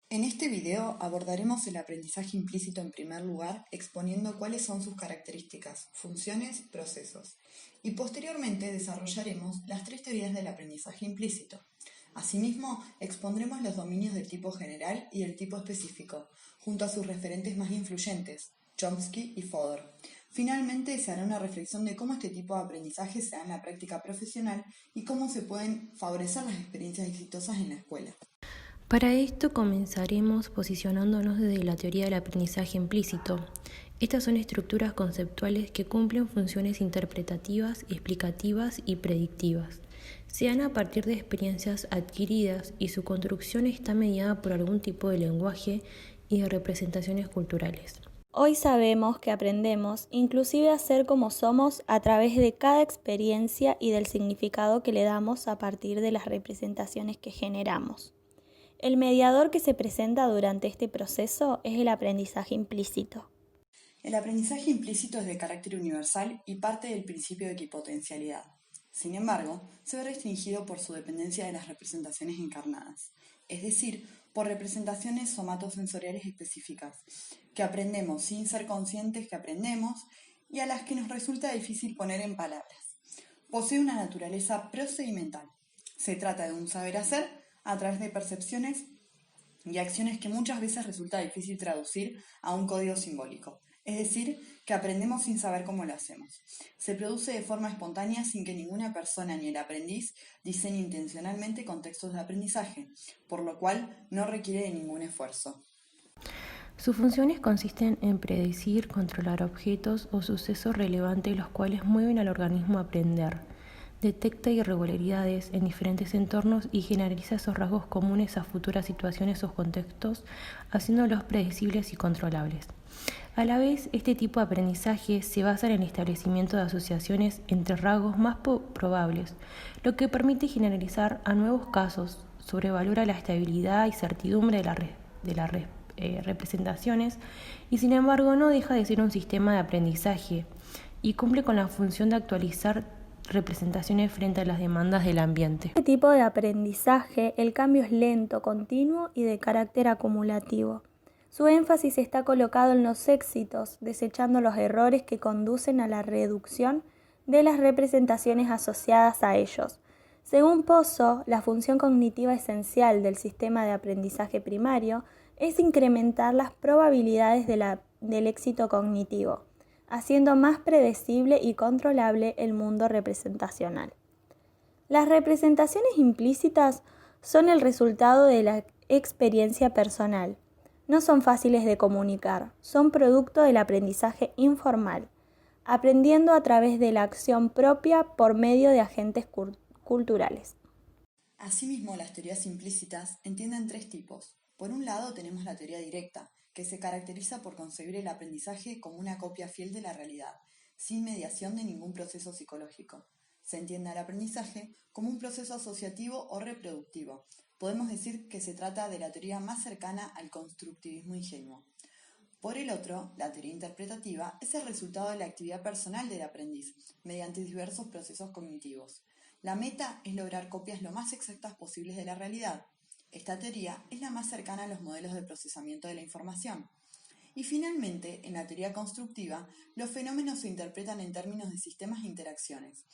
En este video abordaremos el aprendizaje implícito en primer lugar, exponiendo cuáles son sus características, funciones, procesos, y posteriormente desarrollaremos las tres teorías del aprendizaje implícito. Asimismo, expondremos los dominios del tipo general y del tipo específico, junto a sus referentes más influyentes, Chomsky y Fodor. Finalmente, se hará una reflexión de cómo este tipo de aprendizaje se da en la práctica profesional y cómo se pueden favorecer las experiencias exitosas en la escuela. Para esto comenzaremos posicionándonos desde la teoría del aprendizaje implícito. Estas son estructuras conceptuales que cumplen funciones interpretativas, explicativas y predictivas. Se dan a partir de experiencias adquiridas y su construcción está mediada por algún tipo de lenguaje y de representaciones culturales. Hoy sabemos que aprendemos inclusive a ser como somos a través de cada experiencia y del significado que le damos a partir de las representaciones que generamos. El mediador que se presenta durante este proceso es el aprendizaje implícito. El aprendizaje implícito es de carácter universal y parte del principio de equipotencialidad. Sin embargo, se ve restringido por su dependencia de las representaciones encarnadas, es decir, por representaciones somatosensoriales específicas, que aprendemos sin ser conscientes que aprendemos y a las que nos resulta difícil poner en palabras. Posee una naturaleza procedimental. Se trata de un saber hacer a través de percepciones y acciones que muchas veces resulta difícil traducir a un código simbólico, es decir, que aprendemos sin saber cómo lo hacemos. Se produce de forma espontánea sin que ninguna persona ni el aprendiz diseñe intencionalmente contextos de aprendizaje, por lo cual no requiere de ningún esfuerzo. Sus funciones consisten en predecir, controlar objetos o sucesos relevantes los cuales mueven al organismo a aprender. Detecta irregularidades en diferentes entornos y generaliza esos rasgos comunes a futuras situaciones o contextos, haciéndolos predecibles y controlables. A la vez, este tipo de aprendizaje se basa en el establecimiento de asociaciones entre rasgos más probables, lo que permite generalizar a nuevos casos, sobrevalora la estabilidad y certidumbre de las representaciones y sin embargo no deja de ser un sistema de aprendizaje y cumple con la función de actualizar representaciones frente a las demandas del ambiente. En este tipo de aprendizaje, el cambio es lento, continuo y de carácter acumulativo. Su énfasis está colocado en los éxitos, desechando los errores que conducen a la reducción de las representaciones asociadas a ellos. Según Pozzo, la función cognitiva esencial del sistema de aprendizaje primario es incrementar las probabilidades del éxito cognitivo, haciendo más predecible y controlable el mundo representacional. Las representaciones implícitas son el resultado de la experiencia personal. No son fáciles de comunicar, son producto del aprendizaje informal, aprendiendo a través de la acción propia por medio de agentes culturales. Asimismo, las teorías implícitas entienden tres tipos. Por un lado tenemos la teoría directa, que se caracteriza por concebir el aprendizaje como una copia fiel de la realidad, sin mediación de ningún proceso psicológico. Se entiende al aprendizaje como un proceso asociativo o reproductivo. Podemos decir que se trata de la teoría más cercana al constructivismo ingenuo. Por el otro, la teoría interpretativa es el resultado de la actividad personal del aprendiz, mediante diversos procesos cognitivos. La meta es lograr copias lo más exactas posibles de la realidad. Esta teoría es la más cercana a los modelos de procesamiento de la información. Y finalmente, en la teoría constructiva, los fenómenos se interpretan en términos de sistemas e interacciones.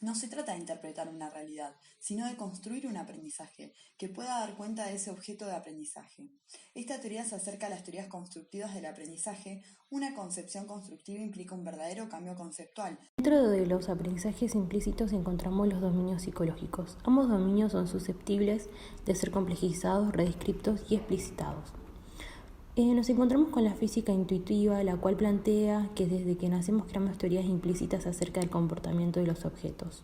No se trata de interpretar una realidad, sino de construir un aprendizaje que pueda dar cuenta de ese objeto de aprendizaje. Esta teoría se acerca a las teorías constructivas del aprendizaje. Una concepción constructiva implica un verdadero cambio conceptual. Dentro de los aprendizajes implícitos encontramos los dominios psicológicos. Ambos dominios son susceptibles de ser complejizados, redescriptos y explicitados. Nos encontramos con la física intuitiva, la cual plantea que desde que nacemos creamos teorías implícitas acerca del comportamiento de los objetos,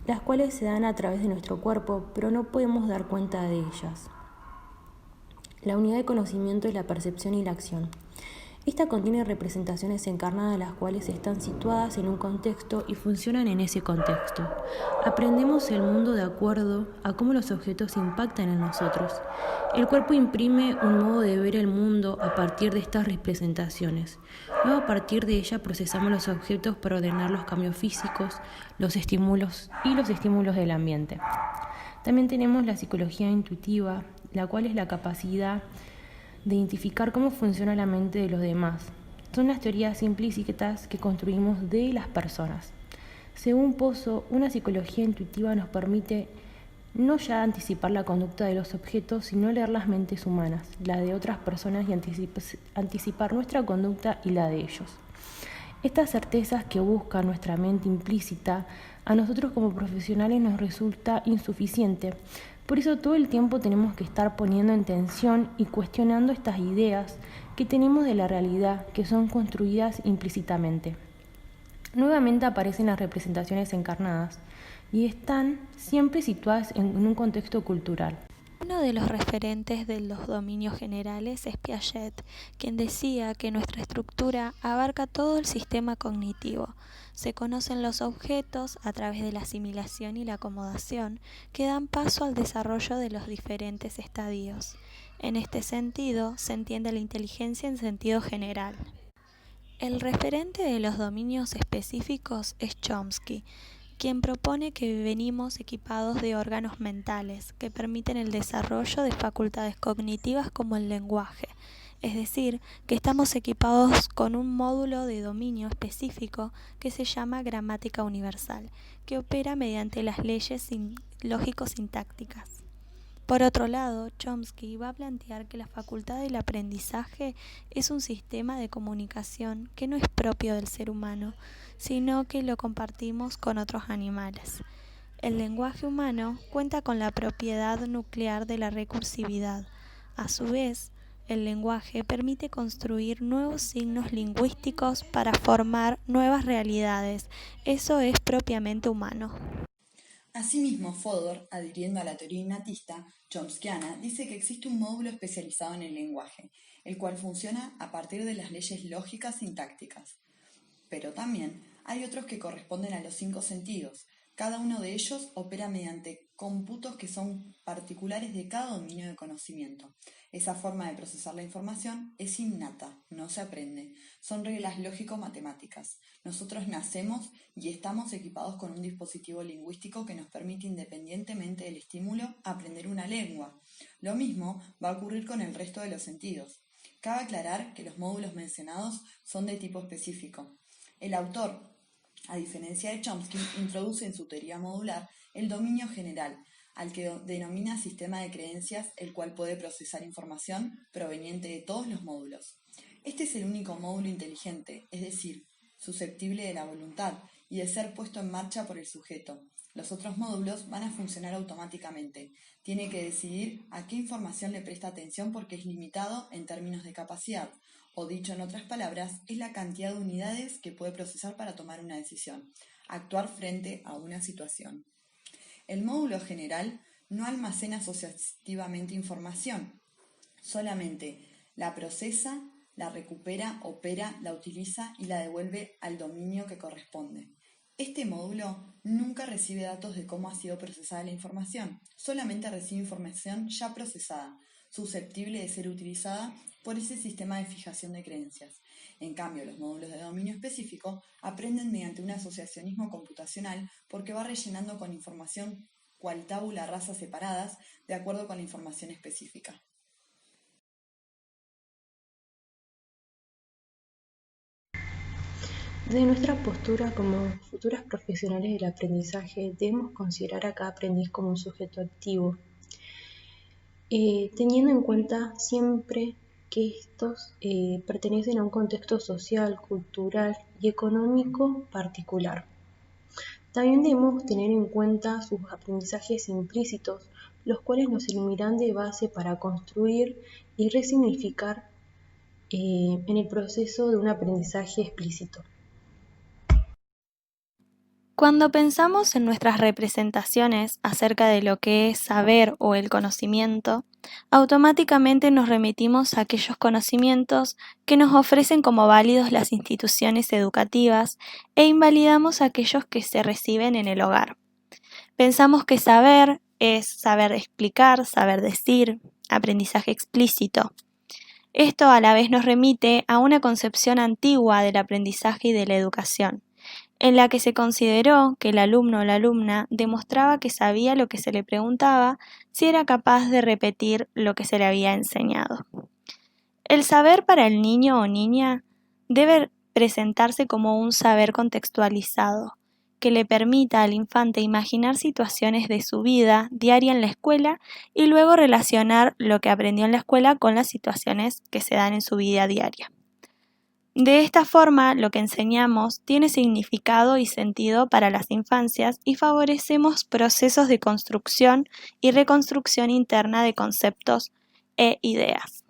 las cuales se dan a través de nuestro cuerpo, pero no podemos dar cuenta de ellas. La unidad de conocimiento es la percepción y la acción. Esta contiene representaciones encarnadas las cuales están situadas en un contexto y funcionan en ese contexto. Aprendemos el mundo de acuerdo a cómo los objetos impactan en nosotros. El cuerpo imprime un modo de ver el mundo a partir de estas representaciones. Luego a partir de ella procesamos los objetos para ordenar los cambios físicos, los estímulos del ambiente. También tenemos la psicología intuitiva, la cual es la capacidad de identificar cómo funciona la mente de los demás. Son las teorías implícitas que construimos de las personas. Según Pozo, una psicología intuitiva nos permite no ya anticipar la conducta de los objetos, sino leer las mentes humanas, la de otras personas y anticipar nuestra conducta y la de ellos. Estas certezas que busca nuestra mente implícita, a nosotros como profesionales nos resulta insuficiente. Por eso todo el tiempo tenemos que estar poniendo en tensión y cuestionando estas ideas que tenemos de la realidad, que son construidas implícitamente. Nuevamente aparecen las representaciones encarnadas y están siempre situadas en un contexto cultural. Uno de los referentes de los dominios generales es Piaget, quien decía que nuestra estructura abarca todo el sistema cognitivo. Se conocen los objetos a través de la asimilación y la acomodación, que dan paso al desarrollo de los diferentes estadios. En este sentido, se entiende la inteligencia en sentido general. El referente de los dominios específicos es Chomsky, quien propone que venimos equipados de órganos mentales que permiten el desarrollo de facultades cognitivas como el lenguaje, es decir, que estamos equipados con un módulo de dominio específico que se llama gramática universal, que opera mediante las leyes lógico-sintácticas. Por otro lado, Chomsky va a plantear que la facultad del aprendizaje es un sistema de comunicación que no es propio del ser humano, sino que lo compartimos con otros animales. El lenguaje humano cuenta con la propiedad nuclear de la recursividad. A su vez, el lenguaje permite construir nuevos signos lingüísticos para formar nuevas realidades. Eso es propiamente humano. Asimismo, Fodor, adhiriendo a la teoría innatista chomskiana, dice que existe un módulo especializado en el lenguaje, el cual funciona a partir de las leyes lógicas sintácticas. Pero también hay otros que corresponden a los 5 sentidos. Cada uno de ellos opera mediante cómputos que son particulares de cada dominio de conocimiento. Esa forma de procesar la información es innata, no se aprende. Son reglas lógico-matemáticas. Nosotros nacemos y estamos equipados con un dispositivo lingüístico que nos permite, independientemente del estímulo, aprender una lengua. Lo mismo va a ocurrir con el resto de los sentidos. Cabe aclarar que los módulos mencionados son de tipo específico. El autor, a diferencia de Chomsky, introduce en su teoría modular el dominio general, al que denomina sistema de creencias, el cual puede procesar información proveniente de todos los módulos. Este es el único módulo inteligente, es decir, susceptible de la voluntad y de ser puesto en marcha por el sujeto. Los otros módulos van a funcionar automáticamente. Tiene que decidir a qué información le presta atención porque es limitado en términos de capacidad, o dicho en otras palabras, es la cantidad de unidades que puede procesar para tomar una decisión, actuar frente a una situación. El módulo general no almacena asociativamente información, solamente la procesa, la recupera, opera, la utiliza y la devuelve al dominio que corresponde. Este módulo nunca recibe datos de cómo ha sido procesada la información, solamente recibe información ya procesada, susceptible de ser utilizada por ese sistema de fijación de creencias. En cambio, los módulos de dominio específico aprenden mediante un asociacionismo computacional porque va rellenando con información cual tabula rasa separadas de acuerdo con la información específica. Desde nuestra postura como futuras profesionales del aprendizaje, debemos considerar a cada aprendiz como un sujeto activo, teniendo en cuenta siempre que estos pertenecen a un contexto social, cultural y económico particular. También debemos tener en cuenta sus aprendizajes implícitos, los cuales nos servirán de base para construir y resignificar en el proceso de un aprendizaje explícito. Cuando pensamos en nuestras representaciones acerca de lo que es saber o el conocimiento, automáticamente nos remitimos a aquellos conocimientos que nos ofrecen como válidos las instituciones educativas e invalidamos aquellos que se reciben en el hogar. Pensamos que saber es saber explicar, saber decir, aprendizaje explícito. Esto a la vez nos remite a una concepción antigua del aprendizaje y de la educación. en la que se consideró que el alumno o la alumna demostraba que sabía lo que se le preguntaba si era capaz de repetir lo que se le había enseñado. El saber para el niño o niña debe presentarse como un saber contextualizado, que le permita al infante imaginar situaciones de su vida diaria en la escuela y luego relacionar lo que aprendió en la escuela con las situaciones que se dan en su vida diaria. De esta forma, lo que enseñamos tiene significado y sentido para las infancias y favorecemos procesos de construcción y reconstrucción interna de conceptos e ideas.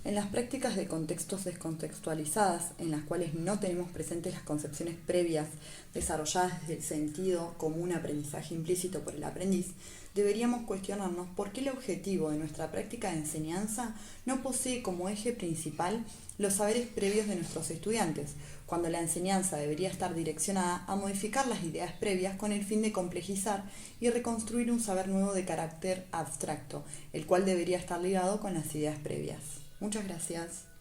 En las prácticas de contextos descontextualizadas, en las cuales no tenemos presentes las concepciones previas desarrolladas desde el sentido como un aprendizaje implícito por el aprendiz, deberíamos cuestionarnos por qué el objetivo de nuestra práctica de enseñanza no posee como eje principal los saberes previos de nuestros estudiantes, cuando la enseñanza debería estar direccionada a modificar las ideas previas con el fin de complejizar y reconstruir un saber nuevo de carácter abstracto, el cual debería estar ligado con las ideas previas. Muchas gracias.